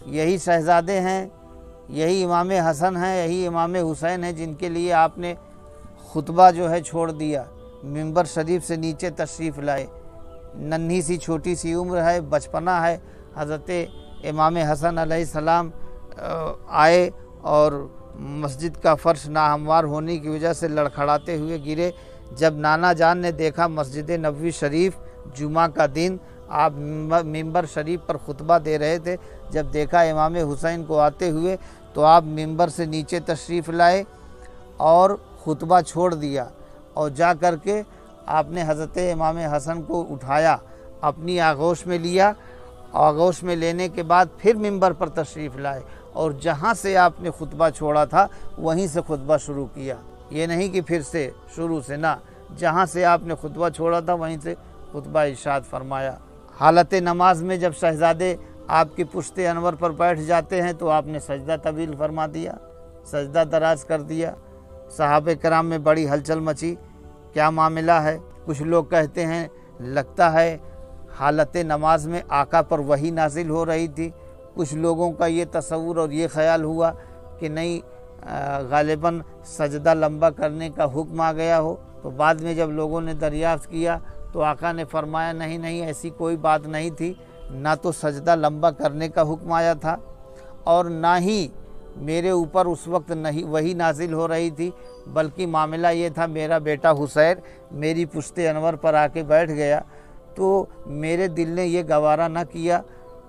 यही शहज़ादे हैं, यही इमाम हसन हैं, यही इमाम हुसैन हैं जिनके लिए आपने खुतबा जो है छोड़ दिया, मिंबर शरीफ से नीचे तशरीफ़ लाए। नन्ही सी छोटी सी उम्र है, बचपना है। हज़रत इमाम हसन अलैहिस्सलाम आए और मस्जिद का फ़र्श नाहमवार होने की वजह से लड़खड़ाते हुए गिरे। जब नाना जान ने देखा मस्जिद नबवी शरीफ जुमा का दिन, आप मिंबर शरीफ पर खुतबा दे रहे थे, जब देखा इमाम हुसैन को आते हुए तो आप मिंबर से नीचे तशरीफ़ लाए और खुतबा छोड़ दिया और जा कर के आपने हज़रत इमाम हसन को उठाया, अपनी आगोश में लिया। आगोश में लेने के बाद फिर मिंबर पर तशरीफ़ लाए और जहाँ से आपने खुतबा छोड़ा था वहीं से खुतबा शुरू किया। ये नहीं कि फिर से शुरू से ना, जहाँ से आपने खुतबा छोड़ा था वहीं से खुतबा इरशाद फरमाया। हालत नमाज में जब शहज़ादे आपकी पुश्ते अनवर पर बैठ जाते हैं तो आपने सजदा तवील फरमा दिया, सजदा दराज कर दिया। सहाबे कराम में बड़ी हलचल मची, क्या मामला है। कुछ लोग कहते हैं लगता है हालत नमाज में आका पर वही नाजिल हो रही थी। कुछ लोगों का ये तसव्वुर और ये ख्याल हुआ कि नहीं, गालिबन सजदा लंबा करने का हुक्म आ गया हो। तो बाद में जब लोगों ने दरियाफ्त किया तो आका ने फरमाया नहीं नहीं, ऐसी कोई बात नहीं थी, ना तो सजदा लंबा करने का हुक्म आया था और ना ही मेरे ऊपर उस वक्त नहीं वही नाजिल हो रही थी, बल्कि मामला ये था, मेरा बेटा हुसैन मेरी पुश्ते अनवर पर आके बैठ गया तो मेरे दिल ने ये गवारा ना किया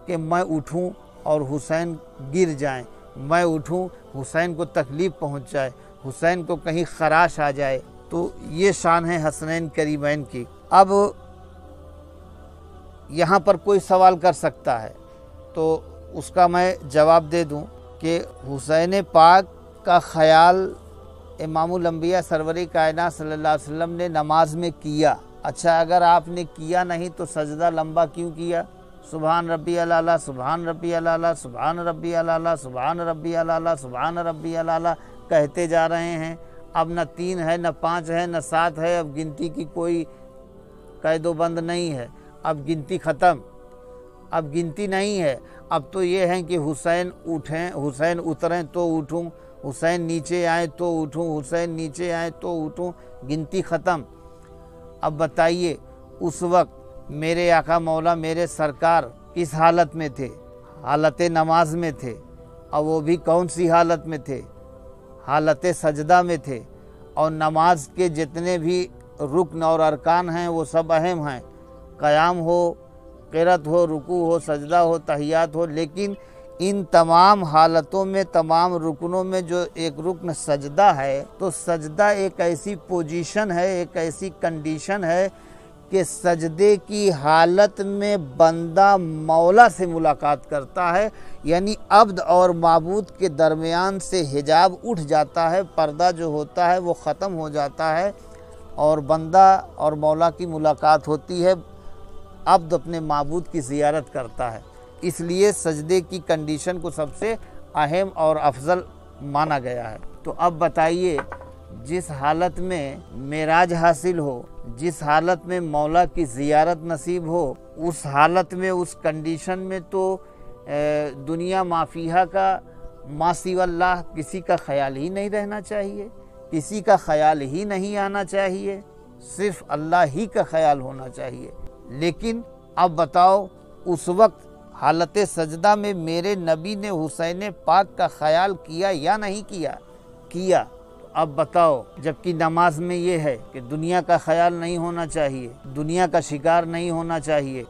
कि मैं उठूं और हुसैन गिर जाएं, मैं उठूं हुसैन को तकलीफ़ पहुंच जाए, हुसैन को कहीं खराश आ जाए। तो ये शान है हसनैन करीमैन की। अब यहाँ पर कोई सवाल कर सकता है तो उसका मैं जवाब दे दूँ कि हुसैन पाक का ख़याल इमामुल अंबिया सरवरी कायनात सल्लल्लाहु अलैहि वसल्लम ने नमाज में किया। अच्छा, अगर आपने किया नहीं तो सजदा लंबा क्यों किया? सुभान रब्बी अल-आला, सुभान रब्बी अल-आला, सुभान रब्बी अल-आला, सुभान रब्बी अल-आला, सुभान रब्बी अल-आला कहते जा रहे हैं। अब न 3 है, न 5 है, न 7 है, अब गिनती की कोई कैदोबंद नहीं है, अब गिनती ख़त्म, अब गिनती नहीं है। अब तो ये है कि हुसैन उठें, हुसैन उतरें तो उठूं, हुसैन नीचे आए तो उठूं, हुसैन नीचे आए तो उठूं, गिनती ख़त्म। अब बताइए उस वक्त मेरे आका मौला मेरे सरकार किस हालत में थे? हालत नमाज में थे। और वो भी कौन सी हालत में थे? हालत सजदा में थे। और नमाज के जितने भी रुकन और अरकान हैं वो सब अहम हैं, क़याम हो, क़िरात हो, रुकू हो, सजदा हो, तहियात हो। लेकिन इन तमाम हालतों में, तमाम रुकनों में जो एक रुकन सजदा है, तो सजदा एक ऐसी पोजीशन है, एक ऐसी कंडीशन है कि सजदे की हालत में बंदा मौला से मुलाकात करता है, यानी अब्द और माबूद के दरमियान से हिजाब उठ जाता है, पर्दा जो होता है वो ख़त्म हो जाता है और बंदा और मौला की मुलाकात होती है, अब्द अपने माबूद की ज़ियारत करता है। इसलिए सजदे की कंडीशन को सबसे अहम और अफजल माना गया है। तो अब बताइए, जिस हालत में मेराज हासिल हो, जिस हालत में मौला की ज़ियारत नसीब हो, उस हालत में, उस कंडीशन में तो दुनिया माफिया का मासिवल्लाह किसी का ख्याल ही नहीं रहना चाहिए, किसी का ख्याल ही नहीं आना चाहिए, सिर्फ अल्लाह ही का ख्याल होना चाहिए। लेकिन अब बताओ, उस वक्त हालत सजदा में मेरे नबी ने हुसैन पाक का ख्याल किया या नहीं किया? किया। तो अब बताओ, जबकि नमाज में ये है कि दुनिया का ख्याल नहीं होना चाहिए, दुनिया का शिकार नहीं होना चाहिए,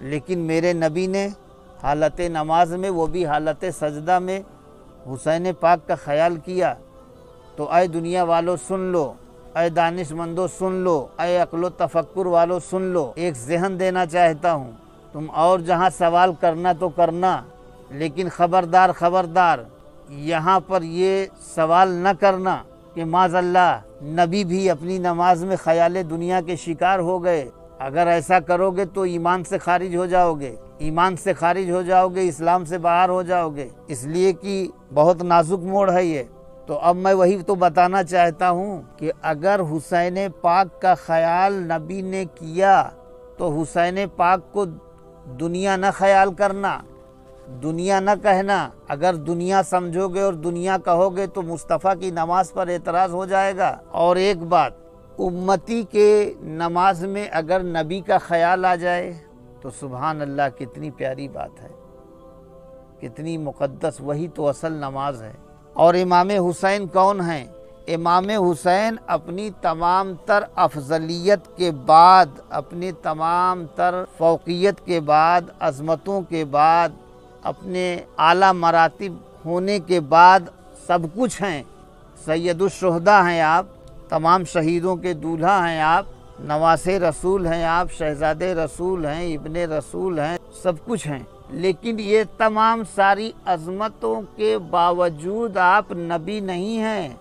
लेकिन मेरे नबी ने हालत नमाज में, वो भी हालत सजदा में, हुसैन पाक का ख्याल किया। तो ऐ दुनिया वालों सुन लो, ऐ दानिशमंदो सुन लो, ऐ अक्लो तफक्कुर वालों सुन लो, एक जहन देना चाहता हूँ। तुम और जहाँ सवाल करना तो करना, लेकिन ख़बरदार ख़बरदार, यहाँ पर ये सवाल न करना कि माज़अल्लाह नबी भी अपनी नमाज में ख़याल दुनिया के शिकार हो गए। अगर ऐसा करोगे तो ईमान से खारिज हो जाओगे, ईमान से खारिज हो जाओगे, इस्लाम से बाहर हो जाओगे। इसलिए कि बहुत नाजुक मोड़ है ये। तो अब मैं वही तो बताना चाहता हूँ कि अगर हुसैन पाक का ख्याल नबी ने किया तो हुसैन पाक को दुनिया न ख्याल करना, दुनिया न कहना। अगर दुनिया समझोगे और दुनिया कहोगे तो मुस्तफ़ा की नमाज पर एतराज़ हो जाएगा। और एक बात, उम्मती के नमाज में अगर नबी का ख्याल आ जाए तो सुभान अल्लाह, कितनी प्यारी बात है, कितनी मुक़द्दस, वही तो असल नमाज है। और इमाम हुसैन कौन हैं? इमाम हुसैन अपनी तमाम तर अफजलियत के बाद, अपनी तमाम तर फ़ौक़ियत के बाद, अज़मतों के बाद, अपने आला मरातिब होने के बाद सब कुछ हैं। सैयदुश्शुहदा हैं आप, तमाम शहीदों के दूल्हा हैं आप, नवासे रसूल हैं आप, शहज़ादे रसूल हैं, इब्ने रसूल हैं, सब कुछ हैं। लेकिन ये तमाम सारी अज़मतों के बावजूद आप नबी नहीं हैं,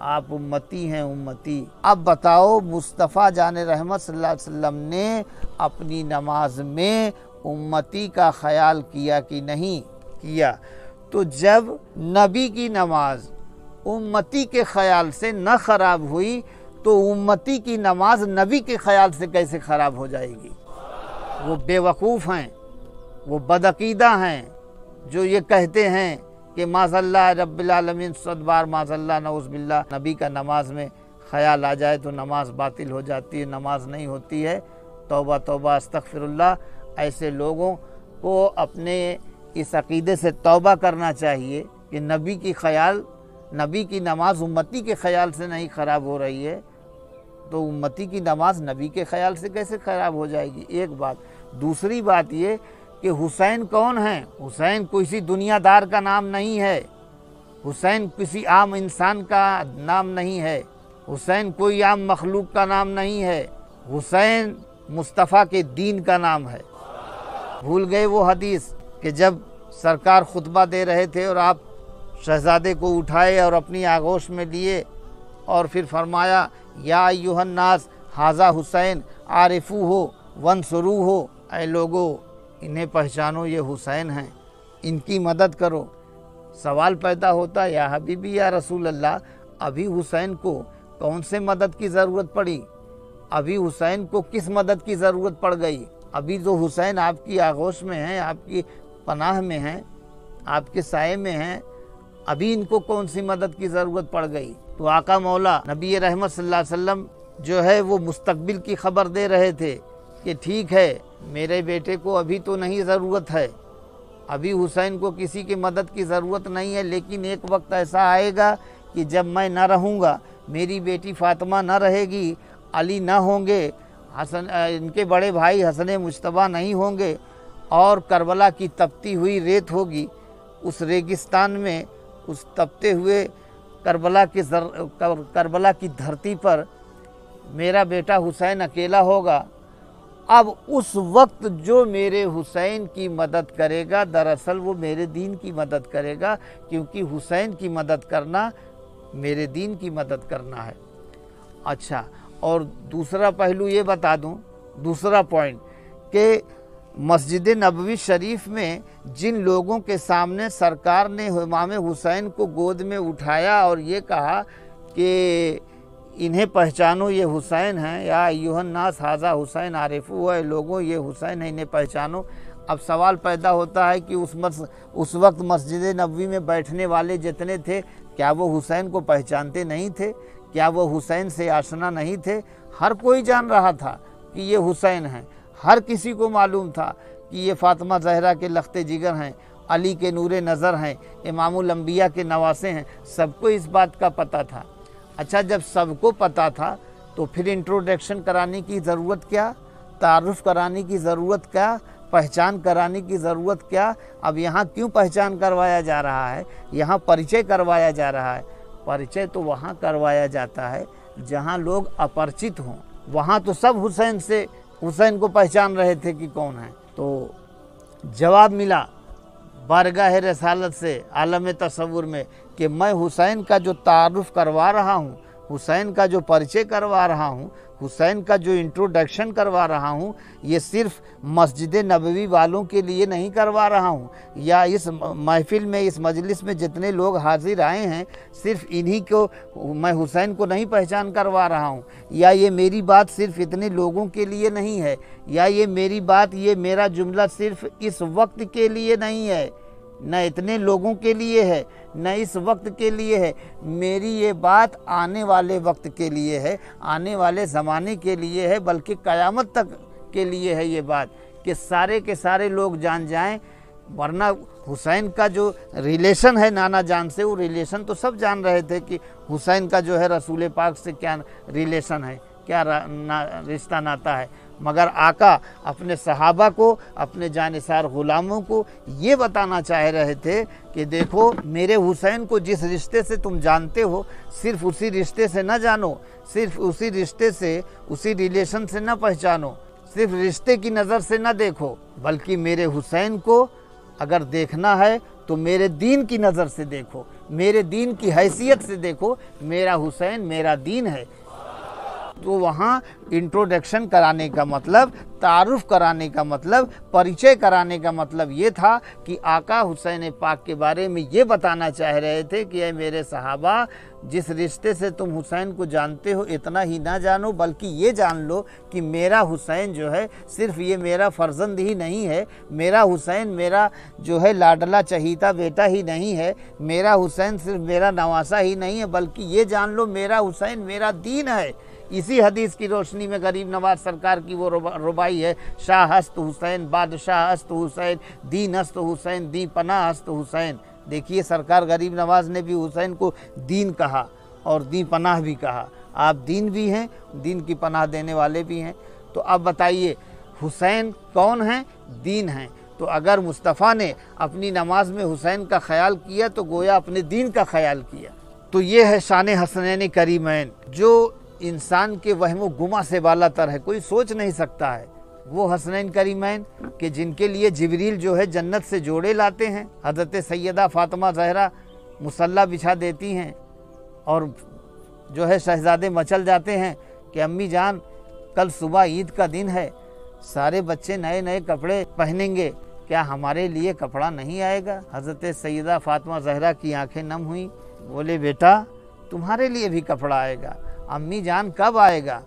आप उम्मती हैं, उम्मती। अब बताओ, मुस्तफ़ा जाने रहमत सल्लल्लाहु अलैहि वसल्लम ने अपनी नमाज में उम्मती का ख्याल किया कि नहीं किया? तो जब नबी की नमाज उम्मती के ख्याल से न ख़राब हुई तो उम्मती की नमाज नबी के ख्याल से कैसे ख़राब हो जाएगी? वो बेवकूफ़ हैं, वो बदअक़ीदा हैं जो ये कहते हैं कि माज़ल्ला रब्बिल आलमीन, सदबार माज़ल्ला नऊज़ बिल्लाह, नबी का नमाज में ख्याल आ जाए तो नमाज बातिल हो जाती है, नमाज नहीं होती है। तौबा तौबा, अस्तग़फ़िरुल्लाह। ऐसे लोगों को अपने इस अक़ीदे से तौबा करना चाहिए कि नबी की नमाज उम्मती के ख़याल से नहीं ख़राब हो रही है, तो उम्मती की नमाज नबी के ख़याल से कैसे ख़राब हो जाएगी? एक बात। दूसरी बात ये कि हुसैन कौन है? हुसैन किसी दुनियादार का नाम नहीं है, हुसैन किसी आम इंसान का नाम नहीं है, हुसैन कोई आम मखलूक का नाम नहीं है, हुसैन मुस्तफ़ा के दीन का नाम है। भूल गए वो हदीस कि जब सरकार खुतबा दे रहे थे और आप शहज़ादे को उठाए और अपनी आगोश में लिए और फिर फरमाया, या अय्युहन नास हाज़ा हुसैन आरिफू हो वंसुरू हो, ऐ लोगो इन्हें पहचानो, ये हुसैन हैं, इनकी मदद करो। सवाल पैदा होता, या हबीबी या रसूल अल्लाह, अभी हुसैन को कौन से मदद की ज़रूरत पड़ी? अभी हुसैन को किस मदद की ज़रूरत पड़ गई? अभी तो हुसैन आपकी आगोश में हैं, आपकी पनाह में हैं, आपके साए में हैं, अभी इनको कौन सी मदद की ज़रूरत पड़ गई? तो आका मौला नबी रहमत सल्लल्लाहु अलैहि वसल्लम जो है वो मुस्तकबिल की खबर दे रहे थे कि ठीक है, मेरे बेटे को अभी तो नहीं ज़रूरत है, अभी हुसैन को किसी की मदद की ज़रूरत नहीं है, लेकिन एक वक्त ऐसा आएगा कि जब मैं न रहूँगा, मेरी बेटी फ़ातिमा न रहेगी, अली न होंगे, इनके बड़े भाई हसन मुज्तबा नहीं होंगे, और करबला की तपती हुई रेत होगी, उस रेगिस्तान में, उस तपते हुए करबला की धरती पर मेरा बेटा हुसैन अकेला होगा। अब उस वक्त जो मेरे हुसैन की मदद करेगा, दरअसल वो मेरे दीन की मदद करेगा, क्योंकि हुसैन की मदद करना मेरे दीन की मदद करना है। अच्छा, और दूसरा पहलू ये बता दूं, दूसरा पॉइंट, कि मस्जिद नबवी शरीफ में जिन लोगों के सामने सरकार ने इमाम हुसैन को गोद में उठाया और ये कहा कि इन्हें पहचानो, ये हुसैन हैं, या अय्युहन नास हाज़ा हुसैन आरिफू है, लोगों ये हुसैन है, इन्हें पहचानो। अब सवाल पैदा होता है कि उस वक्त मस्जिद नबवी में बैठने वाले जितने थे, क्या वो हुसैन को पहचानते नहीं थे? क्या वो हुसैन से आशना नहीं थे? हर कोई जान रहा था कि ये हुसैन हैं, हर किसी को मालूम था कि ये फ़ातिमा ज़हरा के लख्ते जिगर हैं, अली के नूरे नज़र हैं, इमामुल अंबिया के नवासे हैं, सबको इस बात का पता था। अच्छा, जब सबको पता था तो फिर इंट्रोडक्शन कराने की ज़रूरत क्या? तारुफ़ कराने की ज़रूरत क्या? पहचान कराने की ज़रूरत क्या? अब यहाँ क्यों पहचान करवाया जा रहा है? यहाँ परिचय करवाया जा रहा है। परिचय तो वहाँ करवाया जाता है जहाँ लोग अपरिचित हों। वहाँ तो सब हुसैन को पहचान रहे थे कि कौन है। तो जवाब मिला बारगाह रसालत से, आलम तसव्वुर में, कि मैं हुसैन का जो तारुफ़ करवा रहा हूँ, हुसैन का जो परिचय करवा रहा हूँ, हुसैन का जो इंट्रोडक्शन करवा रहा हूँ, ये सिर्फ़ मस्जिद नबवी वालों के लिए नहीं करवा रहा हूँ, या इस महफ़िल में, इस मजलिस में जितने लोग हाजिर आए हैं, सिर्फ़ इन्हीं को मैं हुसैन को नहीं पहचान करवा रहा हूँ, या ये मेरी बात सिर्फ़ इतने लोगों के लिए नहीं है, या ये मेरी बात, ये मेरा जुमला सिर्फ़ इस वक्त के लिए नहीं है, न इतने लोगों के लिए है, न इस वक्त के लिए है। मेरी ये बात आने वाले वक्त के लिए है, आने वाले ज़माने के लिए है, बल्कि क़यामत तक के लिए है ये बात, कि सारे के सारे लोग जान जाएं। वरना हुसैन का जो रिलेशन है नाना जान से, वो रिलेशन तो सब जान रहे थे कि हुसैन का जो है रसूल पाक से क्या रिलेशन है, क्या रिश्ता नाता है। मगर आका अपने सहाबा को, अपने जानिसार ग़ुलामों को ये बताना चाह रहे थे कि देखो, मेरे हुसैन को जिस रिश्ते से तुम जानते हो, सिर्फ उसी रिश्ते से न जानो, सिर्फ उसी रिश्ते से, उसी रिलेशन से न पहचानो, सिर्फ रिश्ते की नज़र से न देखो, बल्कि मेरे हुसैन को अगर देखना है तो मेरे दीन की नज़र से देखो, मेरे दीन की हैसियत से देखो। मेरा हुसैन मेरा दीन है। तो वहाँ इंट्रोडक्शन कराने का मतलब, तारुफ कराने का मतलब, परिचय कराने का मतलब ये था कि आका हुसैन पाक के बारे में ये बताना चाह रहे थे कि ऐ मेरे सहाबा, जिस रिश्ते से तुम हुसैन को जानते हो, इतना ही ना जानो, बल्कि ये जान लो कि मेरा हुसैन जो है सिर्फ ये मेरा फर्जंद ही नहीं है, मेरा हुसैन मेरा जो है लाडला चहीता बेटा ही नहीं है, मेरा हुसैन सिर्फ मेरा नवासा ही नहीं है, बल्कि ये जान लो मेरा हुसैन मेरा दीन है। इसी हदीस की रोशनी में गरीब नवाज सरकार की वो रुबाई है, शाह हस्त हुसैन, बादशाह हस्त हुसैन, दीन हस्त हुसैन, दी पनाह हस्त हुसैन। देखिए, सरकार गरीब नवाज ने भी हुसैन को दीन कहा और दी पनाह भी कहा। आप दीन भी हैं, दीन की पनाह देने वाले भी हैं। तो अब बताइए, हुसैन कौन है? दीन है। तो अगर मुस्तफ़ा ने अपनी नमाज में हुसैन का ख्याल किया तो गोया अपने दीन का ख्याल किया। तो ये है शान हसनैन करीमैन, जो इंसान के वहमो गुमा से बालातर है, कोई सोच नहीं सकता है। वो हसनैन करीमैन कि जिनके लिए जिब्रील जो है जन्नत से जोड़े लाते हैं। हज़रत सैयदा फ़ातिमा ज़हरा मुसल्ला बिछा देती हैं और जो है शहज़ादे मचल जाते हैं कि अम्मी जान, कल सुबह ईद का दिन है, सारे बच्चे नए नए कपड़े पहनेंगे, क्या हमारे लिए कपड़ा नहीं आएगा? हज़रत सैयदा फ़ातिमा ज़हरा की आंखें नम हुई, बोले बेटा तुम्हारे लिए भी कपड़ा आएगा। अम्मी जान कब आएगा?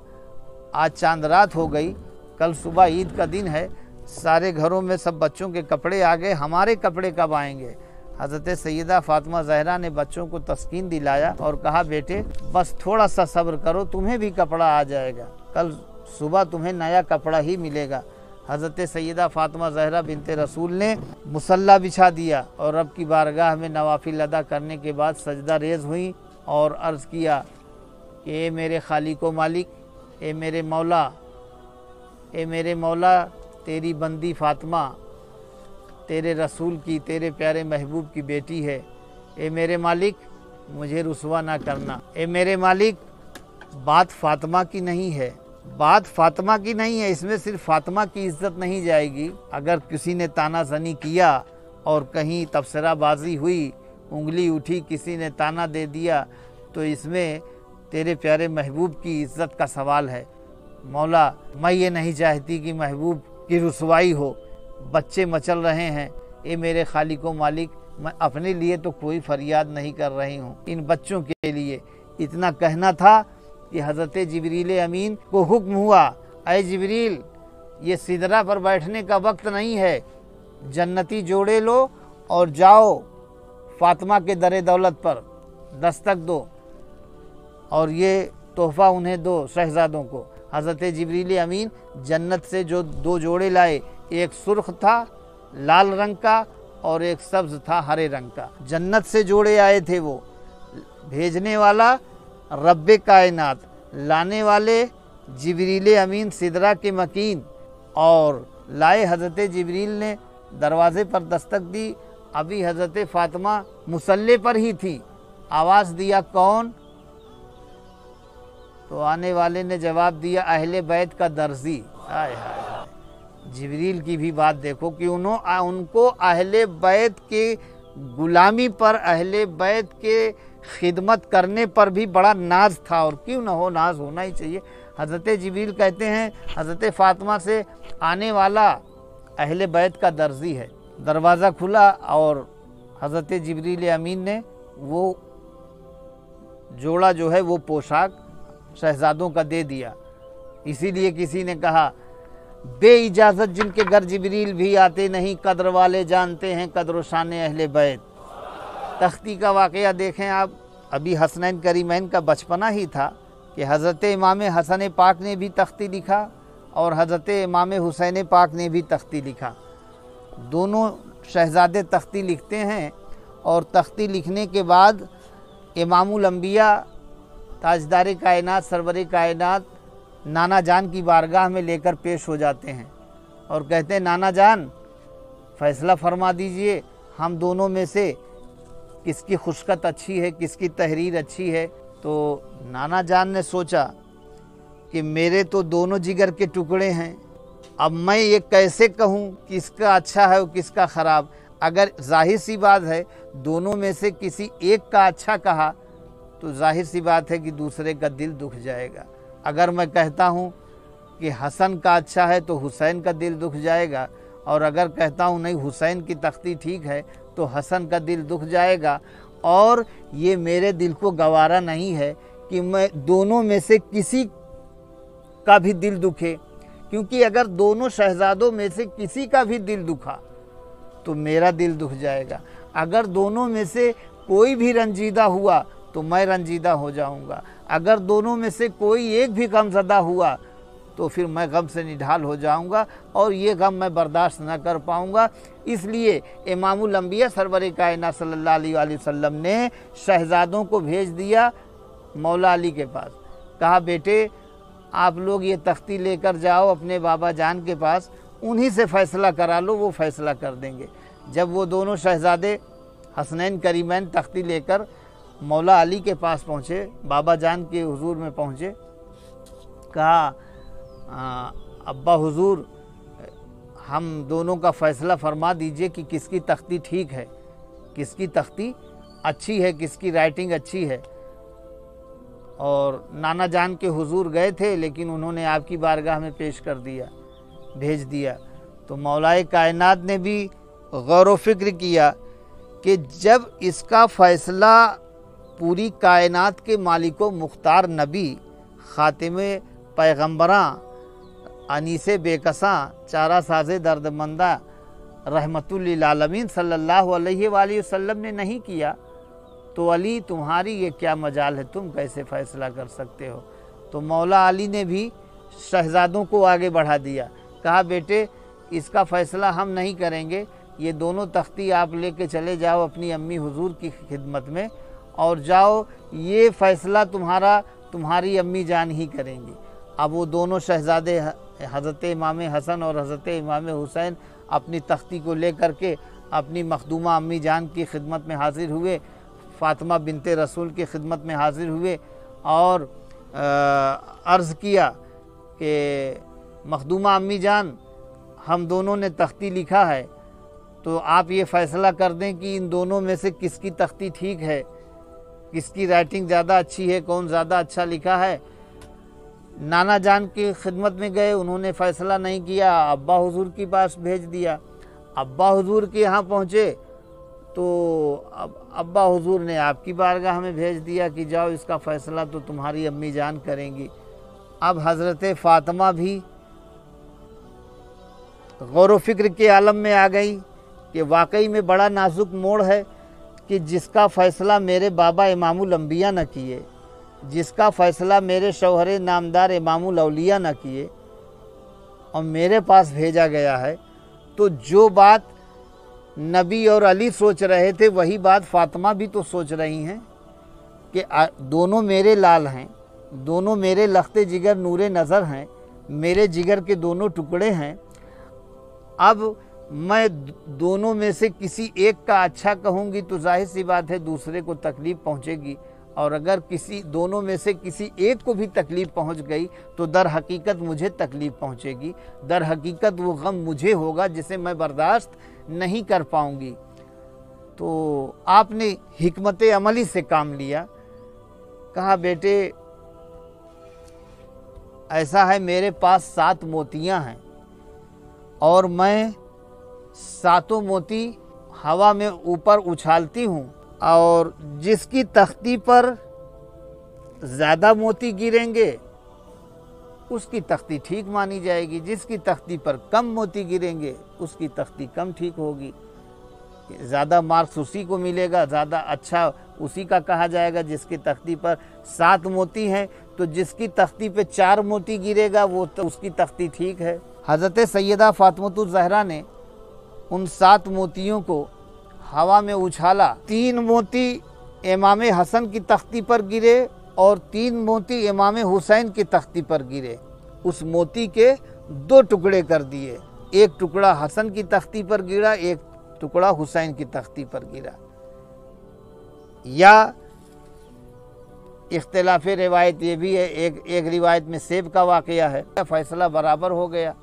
आज चांद रात हो गई, कल सुबह ईद का दिन है, सारे घरों में सब बच्चों के कपड़े आ गए, हमारे कपड़े कब आएंगे? हज़रत सैयदा फ़ातिमा ज़हरा ने बच्चों को तस्कीन दिलाया और कहा बेटे बस थोड़ा सा सब्र करो, तुम्हें भी कपड़ा आ जाएगा, कल सुबह तुम्हें नया कपड़ा ही मिलेगा। हज़रत सैयदा फ़ातिमा ज़हरा बिनते रसूल ने मुसल्ला बिछा दिया और रब की बारगाह में नवाफिल अदा करने के बाद सजदा रेज़ हुई और अर्ज़ किया कि ए मेरे खालिक व मालिक, ए मेरे मौला, ए मेरे मौला, तेरी बंदी फ़ातिमा तेरे रसूल की, तेरे प्यारे महबूब की बेटी है। ए मेरे मालिक, मुझे रुसवा ना करना। ए मेरे मालिक, बात फ़ातिमा की नहीं है, बात फ़ातिमा की नहीं है, इसमें सिर्फ फ़ातिमा की इज़्ज़त नहीं जाएगी। अगर किसी ने ताना ज़नी किया और कहीं तबसराबाजी हुई, उंगली उठी, किसी ने ताना दे दिया, तो इसमें तेरे प्यारे महबूब की इज़्ज़त का सवाल है। मौला, मैं ये नहीं चाहती कि महबूब की रुसवाई हो, बच्चे मचल रहे हैं। ए मेरे खालिक व मालिक, मैं अपने लिए तो कोई फरियाद नहीं कर रही हूँ, इन बच्चों के लिए। इतना कहना था कि हज़रत जिब्रील अमीन को हुक्म हुआ, ऐ जिब्रील, ये सिदरा पर बैठने का वक्त नहीं है, जन्नती जोड़े लो और जाओ फ़ातिमा के दरे दौलत पर दस्तक दो और ये तोहफ़ा उन्हें दो शहज़ादों को। हज़रत जिब्रील अमीन जन्नत से जो दो जोड़े लाए, एक सुर्ख था लाल रंग का और एक सब्ज़ था हरे रंग का। जन्नत से जोड़े आए थे वो। भेजने वाला रब्बे कायनात, लाने वाले जिब्रील अमीन सिदरा के मकीन, और लाए हज़रत जिब्रील ने दरवाज़े पर दस्तक दी। अभी हज़रत फ़ातिमा मुसल्ले पर ही थी। आवाज़ दिया, कौन? तो आने वाले ने जवाब दिया, अहले बैत का दर्जी। हाय हाय, जिब्रील की भी बात देखो कि उनको अहले बैत के गुलामी पर, अहले बैत के खिदमत करने पर भी बड़ा नाज था। और क्यों ना हो, नाज होना ही चाहिए। हज़रत जिब्रील कहते हैं हज़रत फ़ातिमा से, आने वाला अहले बैत का दर्जी है। दरवाज़ा खुला और हज़रत जिब्रील अमीन ने वो जोड़ा जो है वो पोशाक शहज़ादों का दे दिया। इसीलिए किसी ने कहा बे इजाज़त जिनके घर जिब्रील भी आते नहीं, कद्र वाले जानते हैं कद्र शान अहले बैत। तख्ती का वाक़या देखें आप, अभी हसनैन करीमैन का बचपना ही था कि हज़रत इमाम हसन पाक ने भी तख्ती लिखा और हज़रत इमाम हुसैन पाक ने भी तख्ती लिखा। दोनों शहज़ादे तख्ती लिखते हैं और तख्ती लिखने के बाद इमामुल अंबिया ताजदार कायनात सरवर कायनात नाना जान की बारगाह में लेकर पेश हो जाते हैं और कहते हैं, नाना जान फ़ैसला फरमा दीजिए, हम दोनों में से किसकी खुशकत अच्छी है, किसकी तहरीर अच्छी है। तो नाना जान ने सोचा कि मेरे तो दोनों जिगर के टुकड़े हैं, अब मैं ये कैसे कहूँ किसका अच्छा है और किसका ख़राब। अगर जाहिर सी बात है दोनों में से किसी एक का अच्छा कहा तो जाहिर सी बात है कि दूसरे का दिल दुख जाएगा। अगर मैं कहता हूँ कि हसन का अच्छा है तो हुसैन का दिल दुख जाएगा, और अगर कहता हूँ नहीं हुसैन की तख्ती ठीक है तो हसन का दिल दुख जाएगा। और ये मेरे दिल को गवारा नहीं है कि मैं दोनों में से किसी का भी दिल दुखे, क्योंकि अगर दोनों शहजादों में से किसी का भी दिल दुखा तो मेरा दिल दुख जाएगा। अगर दोनों में से कोई भी रंजीदा हुआ तो मैं रंजीदा हो जाऊंगा। अगर दोनों में से कोई एक भी गमज़दा हुआ तो फिर मैं गम से निढाल हो जाऊंगा और ये गम मैं बर्दाश्त न कर पाऊंगा। इसलिए इमामुल अंबिया सरवर कायनात सल्लल्लाहु अलैहि वसल्लम ने शहजादों को भेज दिया मौला अली के पास। कहा, बेटे आप लोग ये तख्ती लेकर जाओ अपने बाबा जान के पास, उन्हीं से फ़ैसला करा लो, वो फ़ैसला कर देंगे। जब वो दोनों शहजादे हसनैन करीमैन तख्ती लेकर मौला अली के पास पहुँचे, बाबा जान के हुजूर में पहुँचे, कहा, अब्बा हुजूर हम दोनों का फ़ैसला फरमा दीजिए कि किसकी तख्ती ठीक है, किसकी तख्ती अच्छी है, किसकी राइटिंग अच्छी है। और नाना जान के हुजूर गए थे लेकिन उन्होंने आपकी बारगाह में पेश कर दिया, भेज दिया। तो मौलाए कायनात ने भी गौर व फिक्र किया कि जब इसका फ़ैसला पूरी कायनात के मालिको मुख्तार नबी ख़ातिमे पैगम्बरां अनीसे बेकसां चारा साज़े दर्दमंदा रहमतुल लिल आलमीन सल्लल्लाहु अलैहि वसल्लम ने नहीं किया तो अली तुम्हारी ये क्या मजाल है, तुम कैसे फ़ैसला कर सकते हो। तो मौला अली ने भी शहज़ादों को आगे बढ़ा दिया। कहा, बेटे इसका फ़ैसला हम नहीं करेंगे, ये दोनों तख्ती आप लेके चले जाओ अपनी अम्मी हुजूर की खिदमत में और जाओ, ये फ़ैसला तुम्हारी अम्मी जान ही करेंगी। अब वो दोनों शहज़ादे हज़रत इमाम हसन और हज़रत इमाम हुसैन अपनी तख्ती को लेकर के अपनी मखदूमा अम्मी जान की खिदमत में हाज़िर हुए, फ़ातिमा बिनते रसूल की खिदमत में हाज़िर हुए और अर्ज़ किया कि मखदूमा अम्मी जान, हम दोनों ने तख्ती लिखा है तो आप ये फ़ैसला कर दें कि इन दोनों में से किसकी तख्ती ठीक है, किसकी राइटिंग ज़्यादा अच्छी है, कौन ज़्यादा अच्छा लिखा है। नाना जान की खिदमत में गए, उन्होंने फ़ैसला नहीं किया, अब्बा हुजूर के पास भेज दिया। अब्बा हुजूर के यहाँ पहुँचे तो अब्बा हुजूर ने आपकी बारगाह में भेज दिया कि जाओ इसका फ़ैसला तो तुम्हारी अम्मी जान करेंगी। अब हज़रत फ़ातिमा भी गौर व फिक्र के आलम में आ गई कि वाकई में बड़ा नाजुक मोड़ है कि जिसका फ़ैसला मेरे बाबा इमामुल अंबिया न किए, जिसका फ़ैसला मेरे शौहरे नामदार इमामुल औलिया न किए और मेरे पास भेजा गया है, तो जो बात नबी और अली सोच रहे थे वही बात फ़ातिमा भी तो सोच रही हैं कि दोनों मेरे लाल हैं, दोनों मेरे लख्ते जिगर नूरे नज़र हैं, मेरे जिगर के दोनों टुकड़े हैं। अब मैं दोनों में से किसी एक का अच्छा कहूँगी तो जाहिर सी बात है दूसरे को तकलीफ़ पहुँचेगी, और अगर किसी दोनों में से किसी एक को भी तकलीफ़ पहुँच गई तो दर हकीकत मुझे तकलीफ़ पहुँचेगी, दर हकीकत वो गम मुझे होगा जिसे मैं बर्दाश्त नहीं कर पाऊँगी। तो आपने हिकमत अमली से काम लिया। कहा, बेटे ऐसा है, मेरे पास 7 मोतियाँ हैं और मैं 7 मोती हवा में ऊपर उछालती हूँ और जिसकी तख्ती पर ज़्यादा मोती गिरेंगे उसकी तख्ती ठीक मानी जाएगी। जिसकी तख्ती पर कम मोती गिरेंगे उसकी तख्ती कम ठीक होगी। ज़्यादा मार्क्स उसी को मिलेगा, ज़्यादा अच्छा उसी का कहा जाएगा। जिसकी तख्ती पर 7 मोती हैं तो जिसकी तख्ती पे 4 मोती गिरेगा वो तो उसकी तख्ती ठीक है। हज़रत सैयदा फातिमा ज़हरा ने उन 7 मोतियों को हवा में उछाला। 3 मोती इमाम हसन की तख्ती पर गिरे और 3 मोती इमाम हुसैन की तख्ती पर गिरे। उस मोती के 2 टुकड़े कर दिए, एक टुकड़ा हसन की तख्ती पर गिरा, एक टुकड़ा हुसैन की तख्ती पर गिरा। या इख्तिलाफ रिवायत ये भी है, एक रिवायत में सेब का वाक़या है। फैसला बराबर हो गया,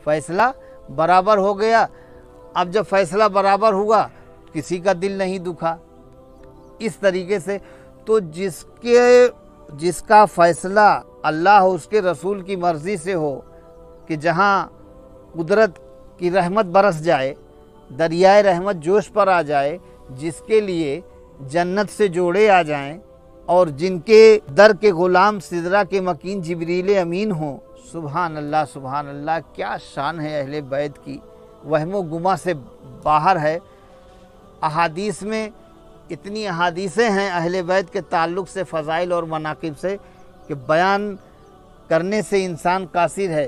फैसला बराबर हो गया। अब जब फैसला बराबर हुआ किसी का दिल नहीं दुखा। इस तरीके से तो जिसका फैसला अल्लाह उसके रसूल की मर्ज़ी से हो कि जहाँ कुदरत की रहमत बरस जाए, दरियाए रहमत जोश पर आ जाए, जिसके लिए जन्नत से जोड़े आ जाएं और जिनके दर के ग़ुलाम सिदरा के मकीन जिब्रील अमीन हों। सुभान अल्लाह, सुभान अल्लाह, क्या शान है अहले बैत की, वहमो गुमा से बाहर है। अहादीस में इतनी अहादीसें हैं अहले बैत के ताल्लुक़ से, फ़ज़ाइल और मनाक़िब से, कि बयान करने से इंसान कासिर है।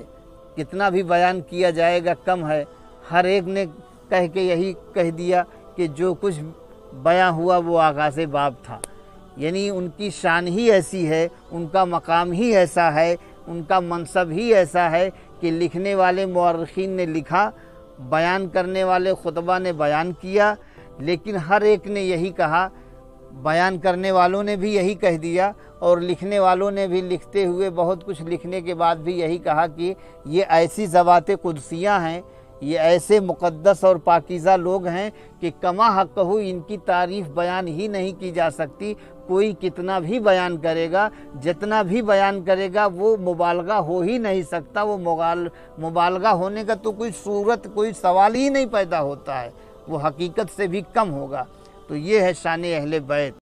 कितना भी बयान किया जाएगा कम है। हर एक ने कह के यही कह दिया कि जो कुछ बयां हुआ वो आगाज़े बाब था। यानी उनकी शान ही ऐसी है, उनका मकाम ही ऐसा है, उनका मनसब ही ऐसा है कि लिखने वाले मुअर्रिखीन ने लिखा, बयान करने वाले खुतबा ने बयान किया, लेकिन हर एक ने यही कहा, बयान करने वालों ने भी यही कह दिया और लिखने वालों ने भी लिखते हुए बहुत कुछ लिखने के बाद भी यही कहा कि ये ऐसी ज़वात कुदसियाँ हैं, ये ऐसे मुक़द्दस और पाकीज़ा लोग हैं कि कमा हक़्क़हू इनकी तारीफ़ बयान ही नहीं की जा सकती। कोई कितना भी बयान करेगा, जितना भी बयान करेगा, वो मुबालगा हो ही नहीं सकता। वो मुबालगा होने का तो कोई सूरत, कोई सवाल ही नहीं पैदा होता है, वो हकीकत से भी कम होगा। तो ये है शान अहले बैत।